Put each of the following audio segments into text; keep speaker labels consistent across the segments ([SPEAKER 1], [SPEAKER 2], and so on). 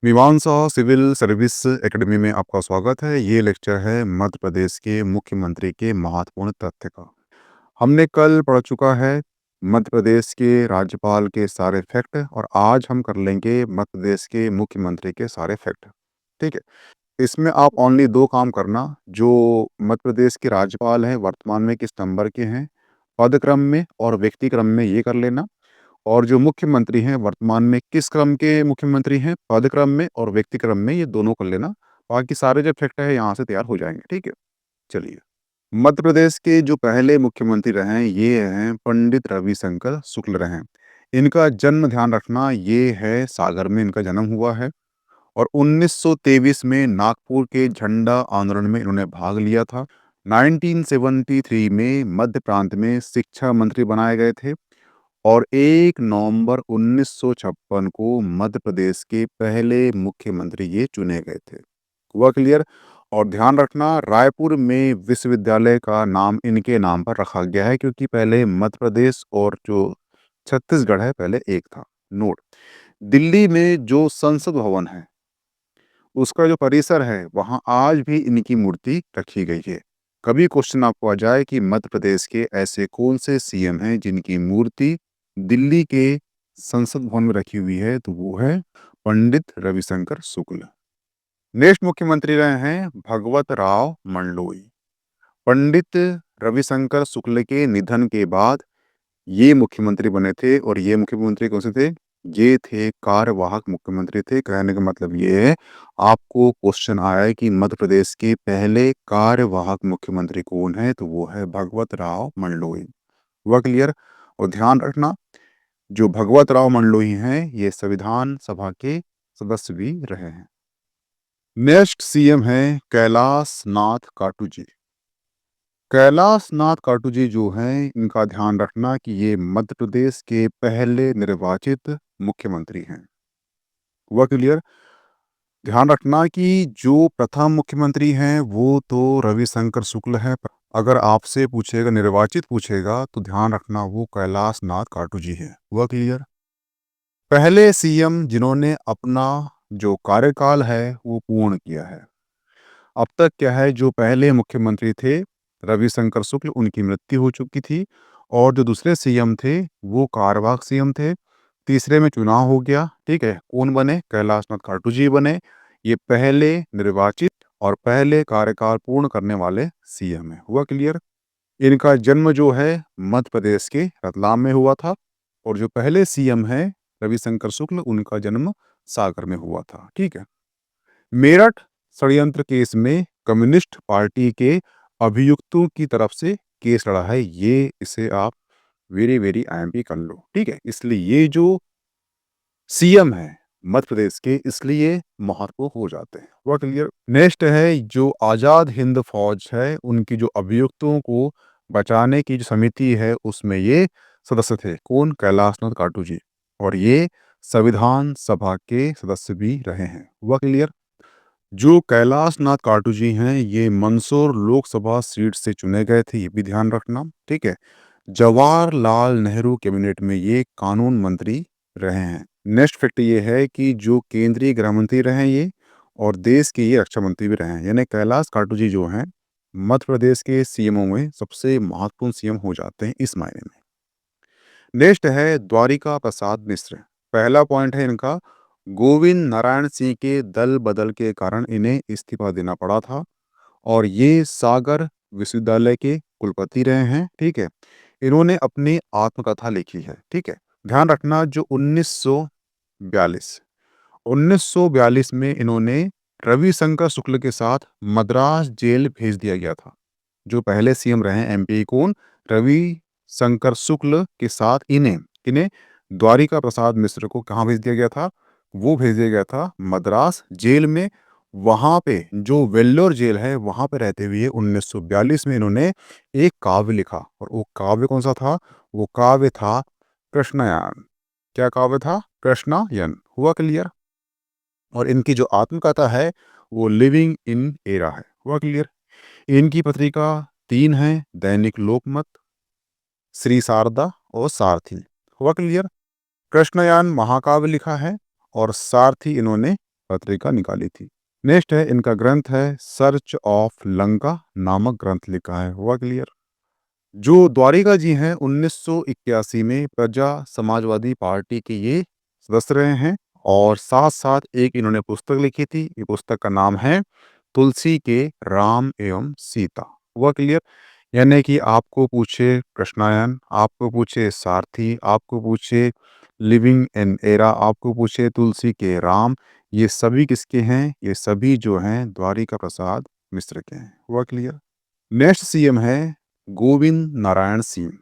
[SPEAKER 1] मीमांसा civil service academy में आपका स्वागत है। ये लेक्चर है मध्य प्रदेश के मुख्यमंत्री के महत्वपूर्ण तथ्य का। हमने कल पढ़ चुका है मध्य प्रदेश के राज्यपाल के सारे फैक्ट और आज हम कर लेंगे मध्य प्रदेश के मुख्यमंत्री के सारे फैक्ट। ठीक है, इसमें आप ओनली दो काम करना। जो मध्य प्रदेश के राज्यपाल हैं वर्तमान में किस नंबर के हैं, पद क्रम में और व्यक्ति क्रम में, ये कर लेना। और जो मुख्यमंत्री हैं वर्तमान में किस क्रम के मुख्यमंत्री हैं, पद क्रम में और व्यक्ति क्रम में, ये दोनों कर लेना। बाकी सारे जो फैक्ट है यहाँ से तैयार हो जाएंगे। ठीक है, चलिए। मध्य प्रदेश के जो पहले मुख्यमंत्री रहे हैं ये हैं पंडित रविशंकर शुक्ल रहे। इनका जन्म ध्यान रखना, ये है सागर में इनका जन्म हुआ है। और 1923 में नागपुर के झंडा आंदोलन में इन्होंने भाग लिया था। 1973 में मध्य प्रांत में शिक्षा मंत्री बनाए गए थे। और 1 नवंबर 1956 को मध्य प्रदेश के पहले मुख्यमंत्री ये चुने गए थे। हुआ क्लियर? और ध्यान रखना, रायपुर में विश्वविद्यालय का नाम इनके नाम पर रखा गया है क्योंकि पहले मध्य प्रदेश और जो छत्तीसगढ़ है पहले एक था। नोट, दिल्ली में जो संसद भवन है उसका जो परिसर है वहां आज भी इनकी मूर्ति रखी गई है। कभी क्वेश्चन आपको आ जाए कि मध्य प्रदेश के ऐसे कौन से सीएम हैं जिनकी मूर्ति दिल्ली के संसद भवन में रखी हुई है, तो वो है पंडित रविशंकर शुक्ल। नेक्स्ट मुख्यमंत्री रहे हैं भगवत राव मंडलोई। पंडित रविशंकर शुक्ल के निधन के बाद ये मुख्यमंत्री बने थे। और ये मुख्यमंत्री कौन से थे? ये थे कार्यवाहक मुख्यमंत्री थे। कहने का मतलब ये है, आपको क्वेश्चन आया है कि मध्य प्रदेश के पहले कार्यवाहक मुख्यमंत्री कौन है, तो वो है भगवत राव मंडलोई। हुआ क्लियर? और ध्यान रखना, जो भगवत राव मंडलोई हैं ये संविधान सभा के सदस्य भी रहे हैं। नेक्स्ट सीएम है कैलाश नाथ काटू जी। कैलाश नाथ काटू जी जो हैं, इनका ध्यान रखना कि ये मध्य प्रदेश के पहले निर्वाचित मुख्यमंत्री हैं। हुआ क्लियर? ध्यान रखना कि जो प्रथम मुख्यमंत्री हैं वो तो रविशंकर शुक्ल है। अगर आपसे पूछेगा, निर्वाचित पूछेगा, तो ध्यान रखना वो कैलाश नाथ काटू जी है। हुआ क्लियर? पहले सीएम जिन्होंने अपना जो कार्यकाल है वो पूर्ण किया है। अब तक क्या है, जो पहले मुख्यमंत्री थे रविशंकर शुक्ल, उनकी मृत्यु हो चुकी थी। और जो दूसरे सीएम थे वो कार्यवाहक सीएम थे। तीसरे में चुनाव हो गया। ठीक है, कौन बने? कैलाश नाथ काटू जी बने। ये पहले निर्वाचित और पहले कार्यकाल पूर्ण करने वाले सीएम है। हुआ क्लियर? इनका जन्म जो है मध्य प्रदेश के रतलाम में हुआ था। और जो पहले सीएम है रविशंकर शुक्ल, उनका जन्म सागर में हुआ था। ठीक है। मेरठ षड्यंत्र केस में कम्युनिस्ट पार्टी के अभियुक्तों की तरफ से केस लड़ा है। ये इसे आप वेरी वेरी आईएमपी कर लो। ठीक है, इसलिए ये जो सीएम है मध्य प्रदेश के, इसलिए महत्व हो जाते हैं। हुआ क्लियर? नेक्स्ट है जो आजाद हिंद फौज है, उनकी जो अभियुक्तों को बचाने की जो समिति है उसमें ये सदस्य थे। कौन? कैलाश नाथ काटू जी। और ये संविधान सभा के सदस्य भी रहे हैं। हुआ क्लियर? जो कैलाश नाथ काटू जी हैं ये मंदसौर लोकसभा सीट से चुने गए थे, ये भी ध्यान रखना। ठीक है, जवाहरलाल नेहरू कैबिनेट में ये कानून मंत्री रहे हैं। नेक्स्ट फैक्ट ये है कि जो केंद्रीय गृह मंत्री रहे हैं ये, और देश के ये रक्षा मंत्री भी रहे हैं। यानी कैलाश काटू जी जो हैं मध्य प्रदेश के सीएमओ में सबसे महत्वपूर्ण सीएम हो जाते हैं इस मायने में। नेक्स्ट है द्वारिका प्रसाद मिश्र। पहला पॉइंट है इनका, गोविंद नारायण सिंह के दल बदल के कारण इन्हें इस्तीफा देना पड़ा था। और ये सागर विश्वविद्यालय के कुलपति रहे हैं। ठीक है, इन्होंने अपनी आत्मकथा लिखी है। ठीक है, ध्यान रखना, जो 1942 में इन्होंने रविशंकर शुक्ल के साथ मद्रास जेल भेज दिया गया था। जो पहले सीएम रहे हैं एमपी, कौन? रवि शंकर शुक्ल के साथ इन्हें इन्हें द्वारिका प्रसाद मिश्र को कहाँ भेज दिया गया था? वो भेज दिया गया था मद्रास जेल में। वहां पे जो वेल्लोर जेल है वहां पे रहते हुए 1942 में इन्होंने एक काव्य लिखा। और वो काव्य कौन सा था? वो काव्य था कृष्णयान। क्या काव्य था? कृष्णायन। हुआ क्लियर? और इनकी जो आत्मकथा है वो लिविंग इन एरा है। हुआ क्लियर? इनकी पत्रिका तीन हैं, दैनिक लोकमत, श्री शारदा और सारथी। हुआ क्लियर? कृष्णयान महाकाव्य लिखा है और सारथी इन्होंने पत्रिका निकाली थी। नेक्स्ट है, इनका ग्रंथ है सर्च ऑफ लंका नामक ग्रंथ लिखा है। हुआ क्लियर? जो द्वारिका जी हैं 1981 में प्रजा समाजवादी पार्टी के ये सदस्य रहे हैं और साथ साथ एक इन्होंने पुस्तक लिखी थी। ये पुस्तक का नाम है तुलसी के राम एवं सीता। हुआ क्लियर? यानी कि आपको पूछे कृष्णायन, आपको पूछे सारथी, आपको पूछे लिविंग एन एरा, आपको पूछे तुलसी के राम, ये सभी किसके हैं? ये सभी जो हैं द्वारिका प्रसाद मिश्र के हैं। हुआ क्लियर? नेक्स्ट सीएम है गोविंद नारायण सिंह।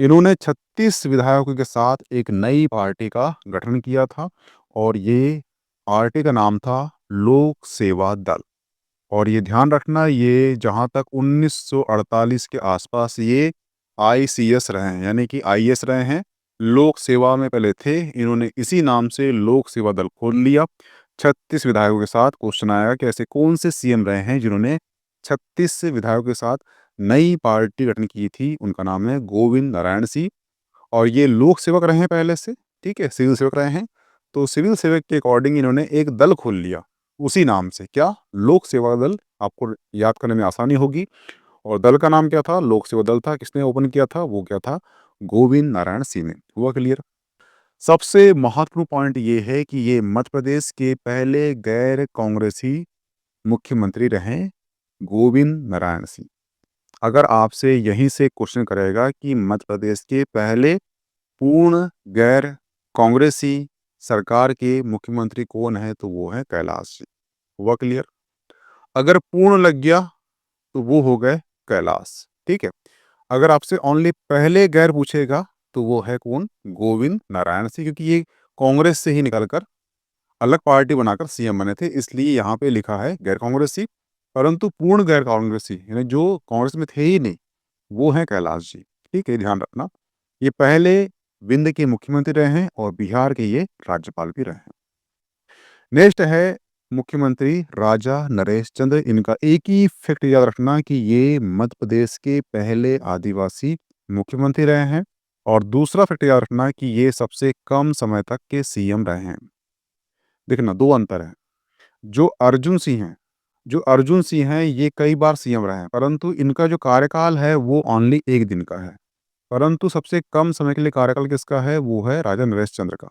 [SPEAKER 1] इन्होंने 36 विधायकों के साथ एक नई पार्टी का गठन किया था और ये पार्टी का नाम था लोक सेवा दल। और ये ध्यान रखना, ये जहां तक 1948 के आसपास ये आईसीएस रहे हैं, यानी कि आईएएस रहे हैं। लोक सेवा में पहले थे, इन्होंने इसी नाम से लोक सेवा दल खोल लिया। 36 विधायकों के साथ क्वेश्चन आएगा कि ऐसे कौन से सीएम रहे हैं जिन्होंने 36 विधायकों के साथ नई पार्टी गठन की थी। उनका नाम है गोविंद नारायण सिंह और ये लोक सेवक रहे हैं पहले से। ठीक है, सिविल सेवक रहे हैं। तो सिविल सेवक के अकॉर्डिंग इन्होंने एक दल खोल लिया उसी नाम से, क्या? लोक सेवा दल। आपको याद करने में आसानी होगी। और दल का नाम क्या था? लोक सेवा दल था। किसने ओपन किया था? वो क्या था? गोविंद नारायण सिंह ने। हुआ क्लियर? सबसे महत्वपूर्ण पॉइंट ये है कि ये मध्य प्रदेश के पहले गैर कांग्रेसी मुख्यमंत्री रहे गोविंद नारायण सिंह। अगर आपसे यहीं से क्वेश्चन करेगा कि मध्य प्रदेश के पहले पूर्ण गैर कांग्रेसी सरकार के मुख्यमंत्री कौन है, तो वो है कैलाश जी। हुआ क्लियर? अगर पूर्ण लग गया तो वो हो गए कैलाश। ठीक है। अगर आपसे ओनली पहले गैर पूछेगा तो वो है कौन? गोविंद नारायण सिंह, क्योंकि ये कांग्रेस से ही निकलकर अलग पार्टी बनाकर सीएम बने थे, इसलिए यहाँ पे लिखा है गैर कांग्रेसी। परंतु पूर्ण गैर कांग्रेसी यानी जो कांग्रेस में थे ही नहीं, वो हैं कैलाश जी। ठीक है, ध्यान रखना। ये पहले विंध्य के मुख्यमंत्री रहे हैं और बिहार के ये राज्यपाल भी रहे हैं। नेक्स्ट है मुख्यमंत्री राजा नरेश चंद्र। इनका एक ही फैक्ट याद रखना कि ये मध्य प्रदेश के पहले आदिवासी मुख्यमंत्री रहे हैं। और दूसरा फैक्ट याद रखना कि ये सबसे कम समय तक के सीएम रहे हैं। देखना, दो अंतर है। जो अर्जुन सिंह हैं, जो अर्जुन सिंह हैं, ये कई बार सीएम रहे हैं, परंतु इनका जो कार्यकाल है वो ओनली 1 दिन का है। परंतु सबसे कम समय के लिए कार्यकाल किसका है? वो है राजा नरेश चंद्र का।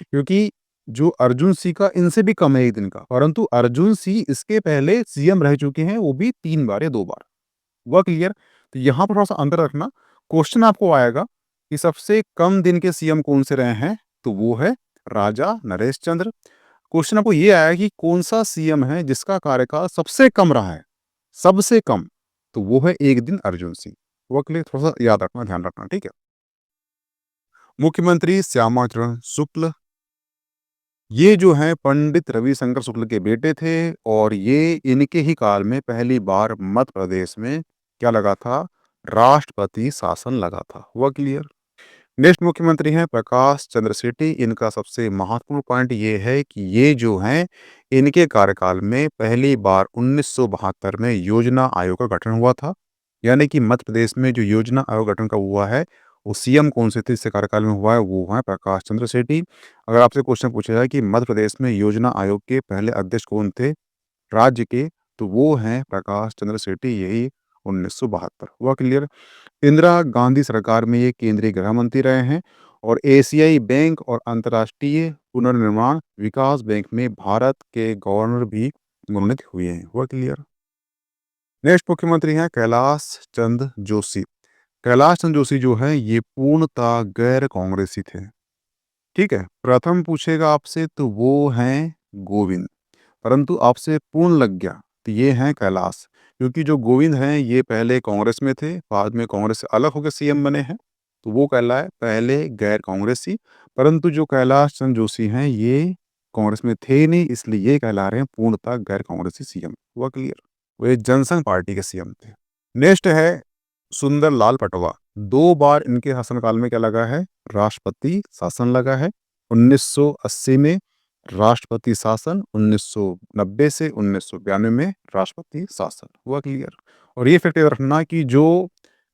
[SPEAKER 1] क्योंकि जो अर्जुन सिंह का इनसे भी कम है 1 दिन का, परंतु अर्जुन सिंह इसके पहले सीएम रह चुके हैं, वो भी 3 बार या 2 बार। हुआ क्लियर? तो यहाँ पर थोड़ा-सा अंतर रखना। क्वेश्चन आपको आएगा कि सबसे कम दिन के सीएम कौन से रहे हैं? तो वो है राजा नरेश चंद्र। क्वेश्चन आपको ये आया कि कौन-सा सीएम है जिसका कार्यकाल सबसे कम रहा है? सबसे कम, तो वो है 1 दिन अर्जुन सिंह। हुआ क्लियर? थोड़ा-सा याद रखना, ध्यान रखना, ठीक है? मुख्यमंत्री श्यामाचरण शुक्ल, ये जो हैं पंडित रविशंकर शुक्ल के बेटे थे और ये इनके ही काल में पहली बार मध्य प्रदेश में क्या लगा था? राष्ट्रपति शासन लगा था। हुआ क्लियर? नेक्स्ट मुख्यमंत्री हैं प्रकाश चंद्र सेठी। इनका सबसे महत्वपूर्ण पॉइंट ये है कि ये जो हैं इनके कार्यकाल में पहली बार 1972 में योजना आयोग का गठन हुआ था। यानी कि मध्य प्रदेश में जो योजना आयोग गठन का हुआ है, वो सीएम कौन से थे इससे कार्यकाल में हुआ है? वो है प्रकाश चंद्र सेठी। अगर आपसे क्वेश्चन पूछा जाए कि मध्य प्रदेश में योजना आयोग के पहले अध्यक्ष कौन थे राज्य के, तो वो हैं प्रकाश चंद्र सेठी, यही 1972। हुआ क्लियर? इंदिरा गांधी सरकार में ये केंद्रीय गृह मंत्री रहे हैं और एशियाई बैंक और अंतर्राष्ट्रीय पुनर्निर्माण विकास बैंक में भारत के गवर्नर भी मनोनीत हुए हैं। हुआ क्लियर? नेक्स्ट मुख्यमंत्री हैं कैलाश चंद्र जोशी। कैलाश चंद्र जोशी जो है ये पूर्णतः गैर कांग्रेसी थे। ठीक है, प्रथम पूछेगा आपसे तो वो हैं गोविंद, परंतु आपसे पूर्ण लग गया तो ये हैं कैलाश। क्योंकि जो गोविंद हैं ये पहले कांग्रेस में थे, बाद में कांग्रेस से अलग होकर सीएम बने हैं, तो वो कहलाए पहले गैर कांग्रेसी। परंतु जो कैलाश चंद्र जोशी हैं ये कांग्रेस में थे ही नहीं, इसलिए ये कहला रहे हैं पूर्णतः गैर कांग्रेसी सीएम। हुआ क्लियर? वो एक जनसंघ पार्टी के सीएम थे। नेक्स्ट है सुंदर लाल पटवा। 2 बार इनके शासनकाल में क्या लगा है? राष्ट्रपति शासन लगा है। 1980 में राष्ट्रपति शासन, 1990 से 1992 में राष्ट्रपति शासन। हुआ क्लियर? और ये फैक्ट याद रखना कि जो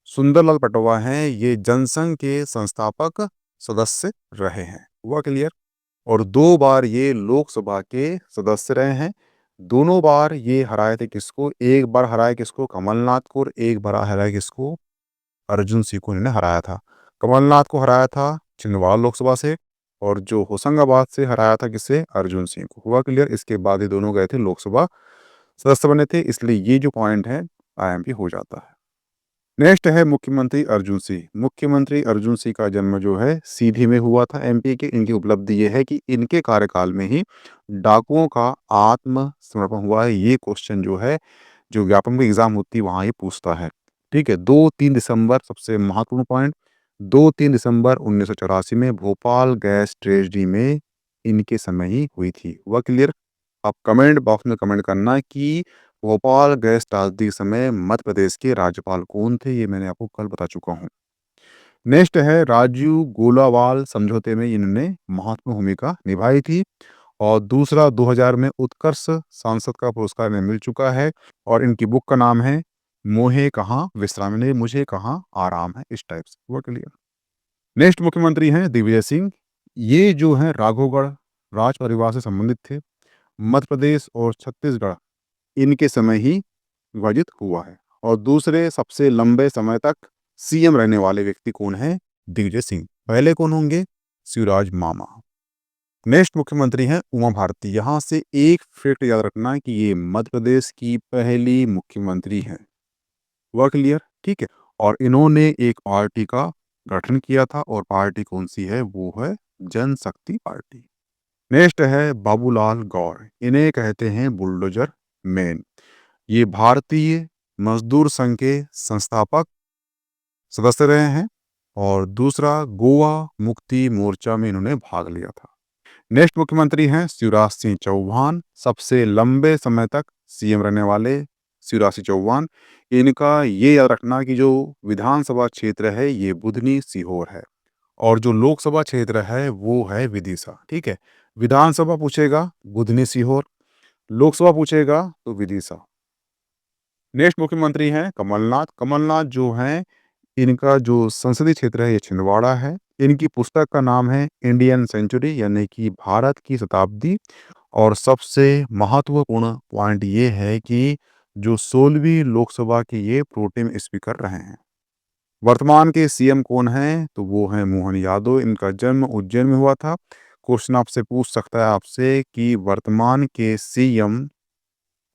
[SPEAKER 1] सुंदरलाल पटवा हैं ये जनसंघ के संस्थापक सदस्य रहे हैं। हुआ क्लियर? और 2 बार ये लोकसभा के सदस्य रहे हैं। दोनों बार ये हराए थे किसको? एक बार हराए किसको? कमलनाथ को, और एक बार हराया किसको? अर्जुन सिंह को इन्होंने हराया था। कमलनाथ को हराया था छिंदवाड़ा लोकसभा से, और जो होशंगाबाद से हराया था किससे? अर्जुन सिंह को। हुआ क्लियर? इसके बाद ये दोनों गए थे लोकसभा सदस्य बने थे, इसलिए ये जो पॉइंट है आईएमपी हो जाता है। नेक्स्ट है मुख्यमंत्री अर्जुन सिंह। मुख्यमंत्री अर्जुन सिंह का जन्म जो है सीधी में हुआ था एमपी के। इनकी उपलब्धि ये है कि इनके कार्यकाल में ही डाकुओं का आत्मसमर्पण हुआ है। ये क्वेश्चन जो है, जो व्यापमं की एग्जाम होती है वहां ये पूछता है। ठीक है, 2-3 दिसंबर सबसे महत्वपूर्ण पॉइंट, 2-3 दिसंबर 1984 में भोपाल गैस ट्रेजडी में इनके समय ही हुई थी। वह क्लियर? आप कमेंट बॉक्स में कमेंट करना कि भोपाल गैस त्रासदी के समय मध्य प्रदेश के राज्यपाल कौन थे। ये मैंने आपको कल बता चुका हूँ। नेक्स्ट है राजू गोलावाल समझौते में इन्होंने महत्वपूर्ण भूमिका निभाई थी। और दूसरा 2000 में उत्कर्ष सांसद का पुरस्कार इन्हें मिल चुका है, और इनकी बुक का नाम है मोहे कहाँ विश्राम, यानी मुझे कहाँ आराम है, इस टाइप से। हुआ क्लियर? नेक्स्ट मुख्यमंत्री हैं दिग्विजय सिंह। ये जो है राघवगढ़ राज परिवार से संबंधित थे। मध्य प्रदेश और छत्तीसगढ़ इनके समय ही विभाजित हुआ है। और दूसरे सबसे लंबे समय तक सीएम रहने वाले व्यक्ति कौन है? दिग्विजय सिंह। पहले कौन होंगे? शिवराज मामा। नेक्स्ट मुख्यमंत्री हैं उमा भारती। यहां से एक फैक्ट याद रखना कि ये मध्य प्रदेश की पहली मुख्यमंत्री हैं। वह क्लियर? ठीक है। और इन्होंने एक पार्टी का गठन किया था, और पार्टी कौन सी है? वो है जनशक्ति पार्टी। नेक्स्ट है बाबूलाल गौर। इन्हें कहते हैं बुलडोजर मैन। ये भारतीय मजदूर संघ के संस्थापक सदस्य रहे हैं, और दूसरा गोवा मुक्ति मोर्चा में इन्होंने भाग लिया था। नेक्स्ट मुख्यमंत्री हैं शिवराज सिंह चौहान। सबसे लंबे समय तक सीएम रहने वाले शिवराज सिंह चौहान। इनका ये याद रखना कि जो विधानसभा क्षेत्र है ये बुधनी सीहोर है, और जो लोकसभा क्षेत्र है वो है विदिशा। ठीक है, विधानसभा पूछेगा बुधनी सीहोर, लोकसभा पूछेगा तो विदिशा। नेक्स्ट मुख्यमंत्री हैं कमलनाथ। कमलनाथ जो हैं, इनका जो संसदीय क्षेत्र है ये छिंदवाड़ा है। इनकी पुस्तक का नाम है इंडियन सेंचुरी, यानी कि भारत की शताब्दी। और सबसे महत्वपूर्ण पॉइंट ये है कि जो 16वीं लोकसभा के ये प्रोटेम स्पीकर रहे हैं। वर्तमान के सीएम कौन हैं? तो वो हैं मोहन यादव। इनका जन्म उज्जैन में हुआ था। क्वेश्चन आपसे पूछ सकता है आपसे कि वर्तमान के सीएम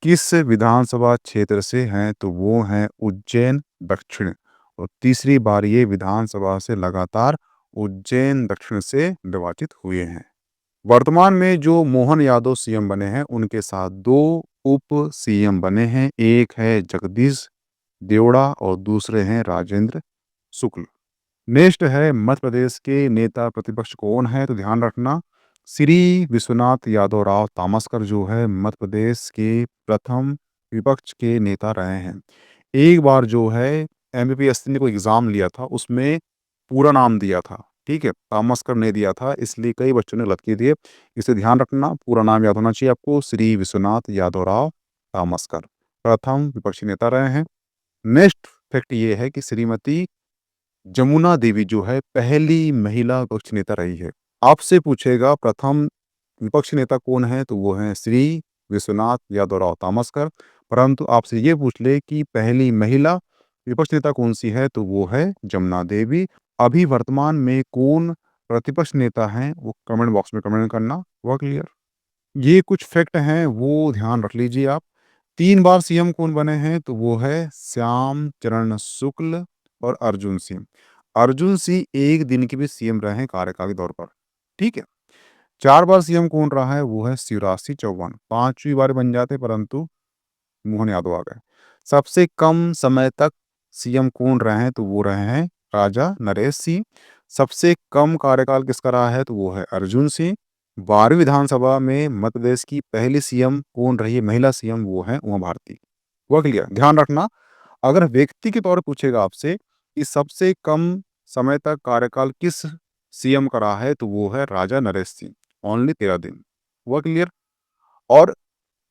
[SPEAKER 1] किस विधानसभा क्षेत्र से हैं? तो वो हैं उज्जैन दक्षिण। और तीसरी बार ये विधानसभा से लगातार उज्जैन दक्षिण से निर्वाचित हुए हैं। वर्तमान में जो मोहन यादव सीएम बने हैं उनके साथ 2 उप सीएम बने हैं। एक है जगदीश देवड़ा और दूसरे हैं राजेंद्र शुक्ल। नेक्स्ट है मध्य प्रदेश के नेता प्रतिपक्ष कौन है? तो ध्यान रखना, श्री विश्वनाथ यादव राव तामसकर जो है मध्य प्रदेश के प्रथम विपक्ष के नेता रहे हैं। एक बार जो है एमपीएससी ने कोई एग्जाम लिया था, उसमें पूरा नाम दिया था। ठीक है, तामसकर ने दिया था, इसलिए कई बच्चों ने गलत किए थे। इसे ध्यान रखना, पूरा नाम याद होना चाहिए आपको। श्री विश्वनाथ यादव राव तामसकर प्रथम विपक्षी नेता रहे हैं। नेक्स्ट फैक्ट ये है कि श्रीमती जमुना देवी जो है पहली महिला विपक्ष नेता रही है। आपसे पूछेगा प्रथम विपक्षी नेता कौन है? तो वो है श्री विश्वनाथ यादव राव तामसकर। परंतु आपसे ये पूछ ले कि पहली महिला विपक्ष नेता कौन सी है? तो वो है जमुना देवी। अभी वर्तमान में कौन प्रतिपक्ष नेता है वो कमेंट बॉक्स में कमेंट करना। हुआ क्लियर? ये कुछ फैक्ट हैं वो ध्यान रख लीजिए आप। 3 बार सीएम कौन बने हैं? तो वो है श्याम चरण शुक्ल और अर्जुन सिंह। अर्जुन सिंह एक दिन के भी सीएम रहे हैं कार्यकाल के तौर पर। ठीक है, 4 बार सीएम कौन रहा है? वो है शिवराज सिंह चौहान। 5वीं बार बन जाते परंतु मोहन यादव आ गए। सबसे कम समय तक सीएम कौन रहे हैं? तो वो रहे हैं राजा नरेश सिंह। सबसे कम कार्यकाल किसका रहा है? तो वो है अर्जुन सिंह। 12वीं विधानसभा में मध्य प्रदेश की पहली सीएम कौन रही है? महिला सीएम, वो है उमा भारती। हुआ क्लियर? ध्यान रखना, अगर व्यक्ति के तौर पर पूछेगा आपसे कि सबसे कम समय तक कार्यकाल किस सीएम का रहा है? तो वो है राजा नरेश सिंह, ओनली 13 दिन। हुआ क्लियर? और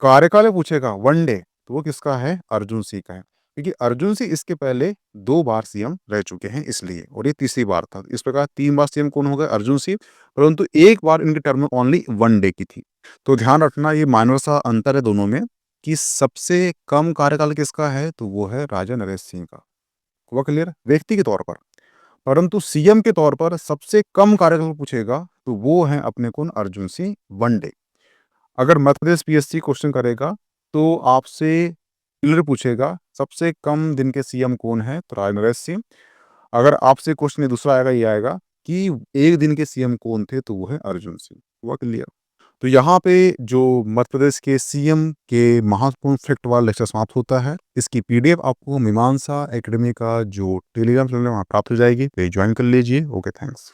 [SPEAKER 1] कार्यकाल में पूछेगा वनडे, तो वो किसका है? अर्जुन सिंह का है। क्योंकि अर्जुन सिंह इसके पहले 2 बार सीएम रह चुके हैं इसलिए, और ये तीसरी बार था। इस प्रकार 3 बार सीएम कौन हो गए? अर्जुन सिंह, परंतु 1 बार इनकी टर्म ओनली 1 डे की थी। तो ध्यान रखना ये माइनर सा अंतर है दोनों में कि सबसे कम कार्यकाल किसका है? तो वो है राजा नरेश सिंह का। हुआ क्लियर? व्यक्ति के तौर पर। परंतु सीएम के तौर पर सबसे कम कार्यकाल पूछेगा तो वो हैं अपने कौन? अर्जुन सिंह, 1 डे। अगर मध्य प्रदेश पीएससी क्वेश्चन करेगा तो आपसे क्लियर पूछेगा सबसे कम दिन के सीएम कौन है? तो राजा नरेश सिंह। अगर आपसे क्वेश्चन दूसरा आएगा, ये आएगा कि 1 दिन के सीएम कौन थे? तो वो है अर्जुन सिंह। हुआ क्लियर? तो यहाँ पे जो मध्य प्रदेश के सीएम के महत्वपूर्ण फैक्ट वाला लेक्चर समाप्त होता है। इसकी पीडीएफ आपको मीमांसा एकेडमी का जो टेलीग्राम चैनल है वहाँ प्राप्त हो जाएगी, पे ज्वाइन कर लीजिए। Okay, thanks.